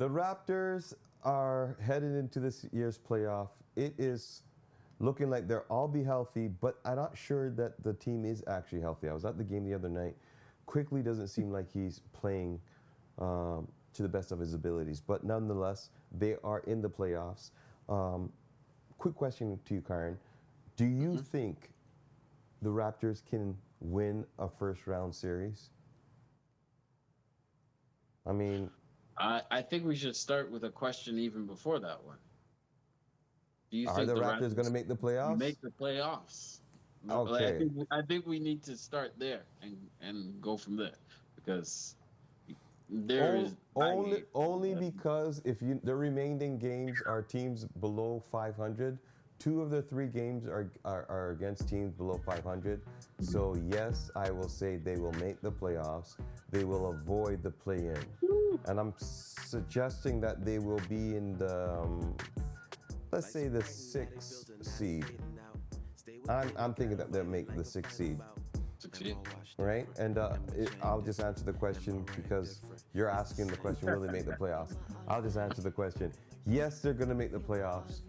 The Raptors are headed into this year's playoff. It is looking like they'll all be healthy, but I'm not sure that the team is actually healthy. I was at the game the other night. Quickly doesn't seem like he's playing to the best of his abilities, but nonetheless, they are in the playoffs. Quick question to you, Karen. Do you think the Raptors can win a first round series? I mean, I think we should start with a question even before that one. Do you are think the the Raptors going to Raptors make the playoffs? make the playoffs? Like, Okay. I think we need to start there and go from there because there is Only because if you the remaining games are teams below 500. Two of the three games are against teams below 500. So yes, I will say they will make the playoffs. They will avoid the play-in, and I'm suggesting that they will be in the let's say the sixth seed. I'm thinking that they'll make the sixth seed. succeed. Right? And I'll just answer the question because you're asking the question, will they make the playoffs? I'll just answer the question. Yes, they're going to make the playoffs.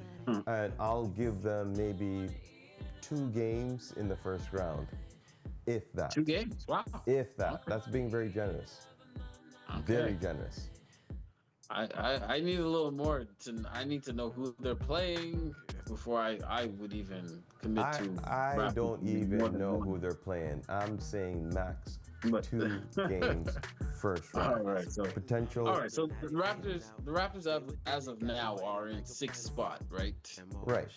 And I'll give them maybe 2 games in the first round, if that. 2 games. Wow. If that. That's being very generous. Okay. Very generous. I need a little more. I need to know who they're playing before I would even commit to. I don't even know who they're playing. I'm saying max 2 games first round. All right, so potential. All right, so the Raptors as of now are in 6th spot, right? Right.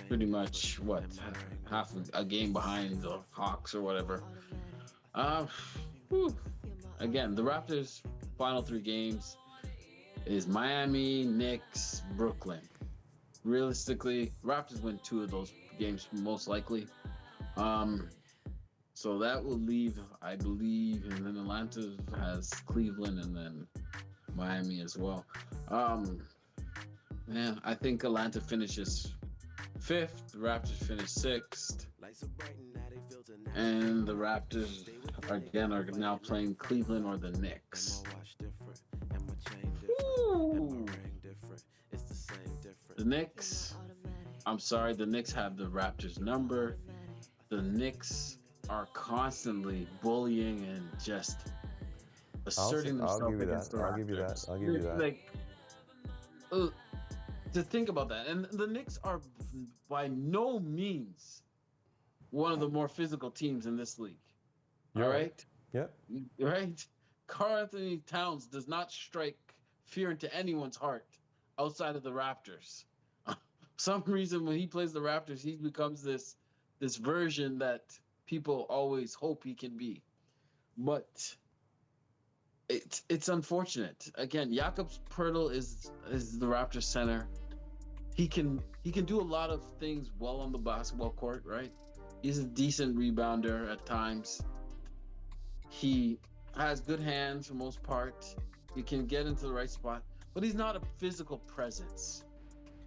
Pretty much what half a game behind the Hawks or whatever. Whew. Again, the Raptors' final 3 games is Miami, Knicks, Brooklyn. Realistically, Raptors win 2 of those games most likely. So that will leave, I believe, and then Atlanta has Cleveland and then Miami as well. Man, I think Atlanta finishes 5th, the Raptors finish 6th, and the Raptors again are now playing Cleveland or the Knicks. Ooh. The Knicks, I'm sorry, the Knicks have the Raptors number. The Knicks are constantly bullying and just asserting themselves against the Raptors. I'll give you that. Like, to think about that, and the Knicks are by no means one of the more physical teams in this league. All right? Yep. Right? Karl-Anthony Towns does not strike fear into anyone's heart outside of the Raptors. Some reason when he plays the Raptors, he becomes this version that people always hope he can be. But it's unfortunate. Again, Jakob Poeltl is the Raptors center. He can do a lot of things well on the basketball court, right? He's a decent rebounder at times. He has good hands for most part. He can get into the right spot, but he's not a physical presence.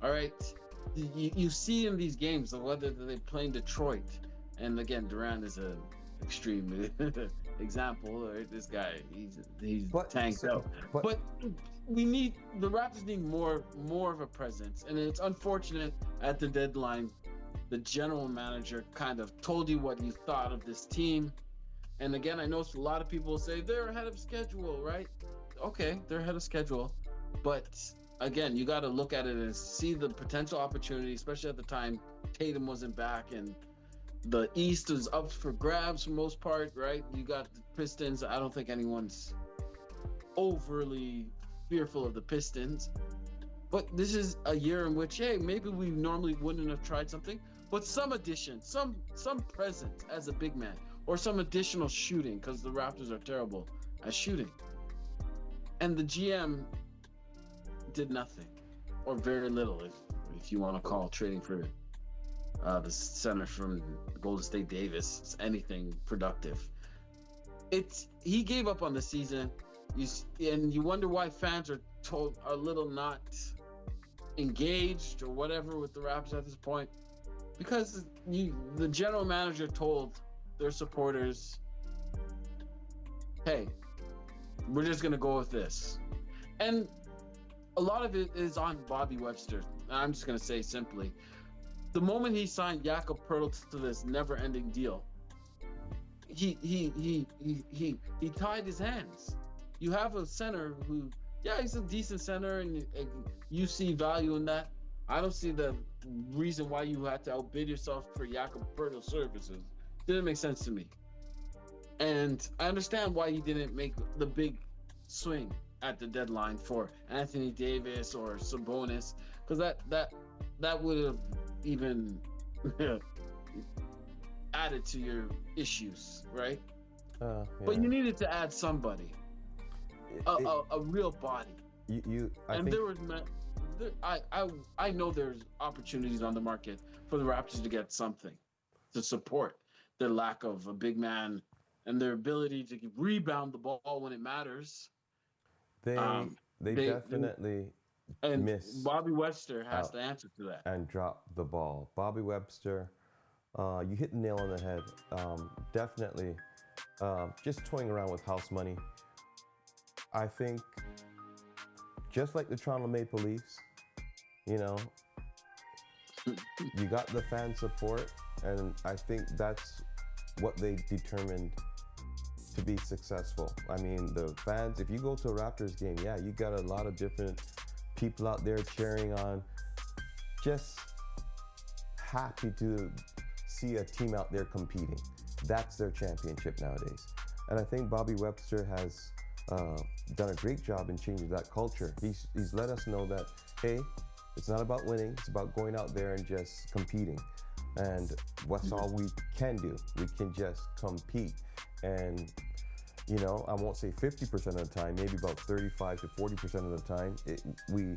All right? You see in these games, whether they play in Detroit, and again, Durant is an extreme example. Right? This guy, he's tanked out. But the Raptors need more of a presence, and it's unfortunate at the deadline, the general manager kind of told you what he thought of this team. And again, I know a lot of people say they're ahead of schedule, right? Okay, they're ahead of schedule, but again, you got to look at it and see the potential opportunity, especially at the time Tatum wasn't back and the East is up for grabs for most part, right? You got the Pistons. I don't think anyone's overly fearful of the Pistons, but this is a year in which, hey, maybe we normally wouldn't have tried something, but some addition, some presence as a big man, or some additional shooting, because the Raptors are terrible at shooting. And the GM did nothing, or very little, if you want to call trading for the center from Golden State Davis anything productive. He gave up on the season, and you wonder why fans are a little not engaged or whatever with the Raptors at this point, because the general manager told their supporters, hey, we're just going to go with this. And a lot of it is on Bobby Webster. I'm just gonna say simply, the moment he signed Jakob Pertl to this never-ending deal, he tied his hands. You have a center who, yeah, he's a decent center, and you see value in that. I don't see the reason why you had to outbid yourself for Jakob Pertl's services. Didn't make sense to me. And I understand why he didn't make the big swing at the deadline for Anthony Davis or Sabonis, because that would have even added to your issues, right? But Yeah. you needed to add somebody, It, a real body. I And think there was, I know there's opportunities on the market for the Raptors to get something to support their lack of a big man and their ability to rebound the ball when it matters. they Um, they they definitely and miss Bobby Webster has out to answer to that. and drop the ball. Bobby Webster, you hit the nail on the head. Definitely, just toying around with house money. I think just like the Toronto Maple Leafs, you know, you got the fan support, and I think that's what they determined to be successful. I mean, the fans, if you go to a Raptors game, yeah, you got a lot of different people out there cheering on, just happy to see a team out there competing. That's their championship nowadays. And I think Bobby Webster has done a great job in changing that culture. He's let us know that, hey, it's not about winning, it's about going out there and just competing. And what's all we can do? We can just compete. And I won't say 50% of the time, maybe about 35 to 40% of the time, we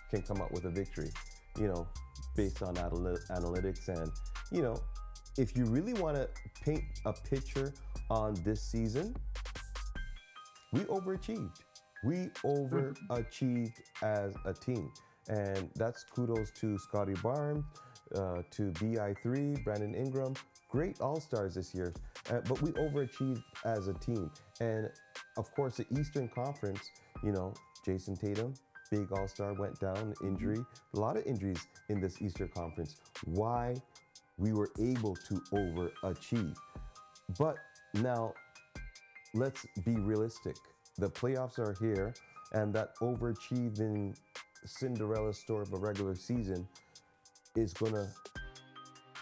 can come up with a victory, based on analytics. And, if you really want to paint a picture on this season, we overachieved. We overachieved as a team. And that's kudos to Scotty Barnes, to BI3, Brandon Ingram. Great all-stars this year. But we overachieved as a team. And of course, the Eastern Conference, Jason Tatum, big all-star, went down, injury. A lot of injuries in this Eastern Conference. Why we were able to overachieve. But now, let's be realistic. The playoffs are here, and that overachieving Cinderella story of a regular season is going to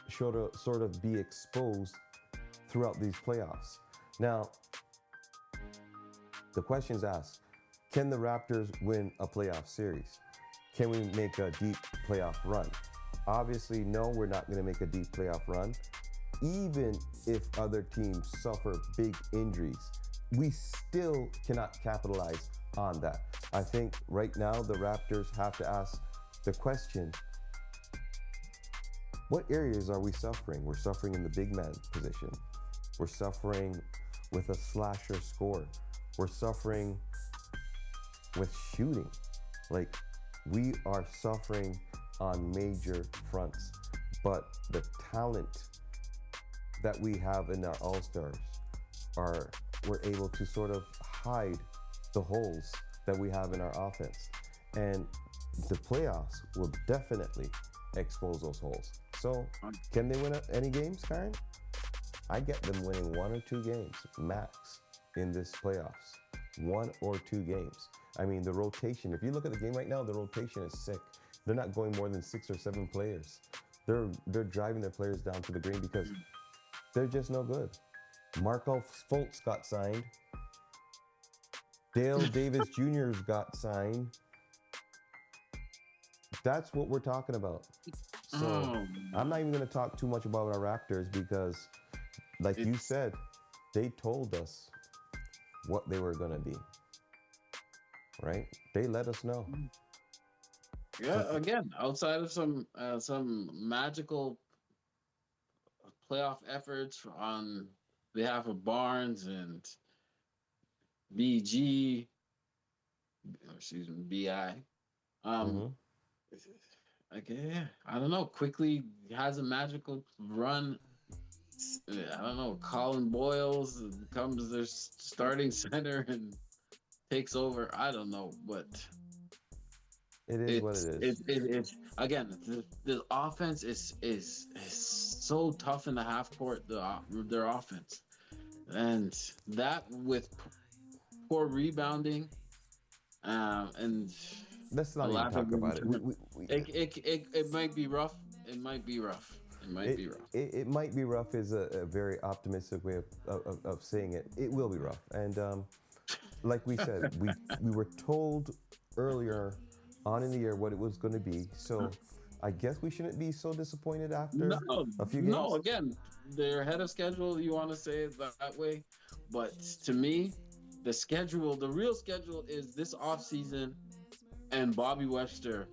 sort of be exposed throughout these playoffs. Now, the question is asked, can the Raptors win a playoff series? Can we make a deep playoff run? Obviously, no, we're not going to make a deep playoff run. Even if other teams suffer big injuries, we still cannot capitalize on that. I think right now the Raptors have to ask the question, what areas are we suffering? We're suffering in the big man position. We're suffering with a slasher score. We're suffering with shooting. Like, we are suffering on major fronts. But the talent that we have in our all-stars we're able to sort of hide the holes that we have in our offense. And the playoffs will definitely expose those holes. So, can they win any games, Karen? I get them winning 1 or 2 games max in this playoffs. 1 or 2 games. I mean, the rotation, if you look at the game right now, the rotation is sick. They're not going more than 6 or 7 players. They're driving their players down to the green because they're just no good. Markel Fultz got signed. Dale Davis Jr.'s got signed. That's what we're talking about. So I'm not even going to talk too much about our Raptors because, like you said, they told us what they were going to be. Right? They let us know. Yeah, again, outside of some magical playoff efforts on behalf of Barnes and BG, excuse me, BI. Mm-hmm. Okay, I don't know. Quickly has a magical run. I don't know. Colin Boyles becomes their starting center and takes over. I don't know, but It is what it is. it's again the offense is so tough in the half court. Their offense, and that with poor rebounding, and Let's a not even lack of talk about it. it might be rough. It might be rough. It might be rough. It might be rough is a very optimistic way of saying it. It will be rough. And like we said, we were told earlier on in the year what it was going to be. So I guess we shouldn't be so disappointed after No, a few games. no. Again, they're ahead of schedule. You want to say it that way, but to me, the real schedule is this off season and Bobby Webster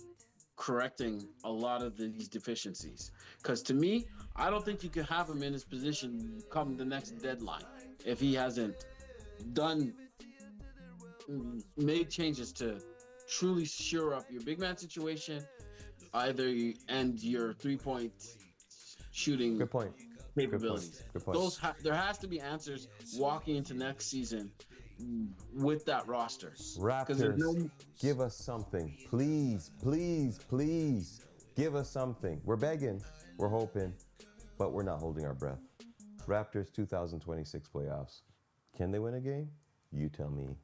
correcting a lot of these deficiencies. Because to me, I don't think you can have him in his position come the next deadline if he hasn't done made changes to truly shore up your big man situation, and your 3 point shooting Good point. capabilities. Good point. There has to be answers walking into next season with that roster. Raptors, give us something. Please, please, please give us something. We're begging, we're hoping, but we're not holding our breath. Raptors 2026 playoffs. Can they win a game? You tell me.